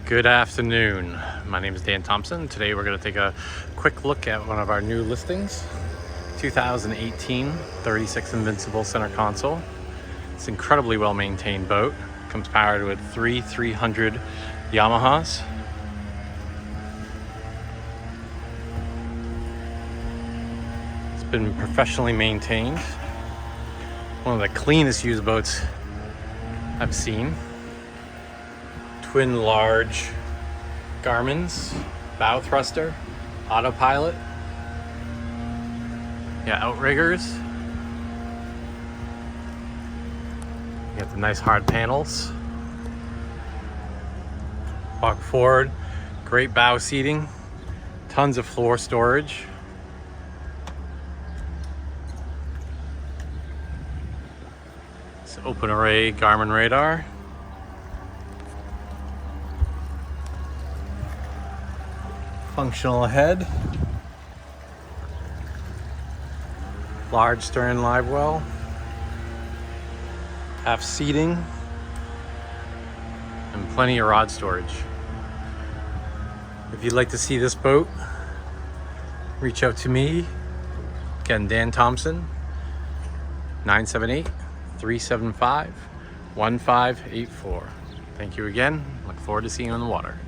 Good afternoon. My name is Dan Thompson. Today we're going to take a quick look at one of our new listings. 2018 36 Invincible center console. It's an incredibly well maintained boat. Comes powered with three 300 Yamahas. It's been professionally maintained. One of the cleanest used boats I've seen. Twin large Garmin's, bow thruster, autopilot. Yeah, outriggers. You got the nice hard panels. Walk forward, great bow seating, tons of floor storage. It's open array Garmin radar. Functional head, large stern live well, half seating, and plenty of rod storage. If you'd like to see this boat, reach out to me, again, Dan Thompson, 978-375-1584. Thank you again. Look forward to seeing you on the water.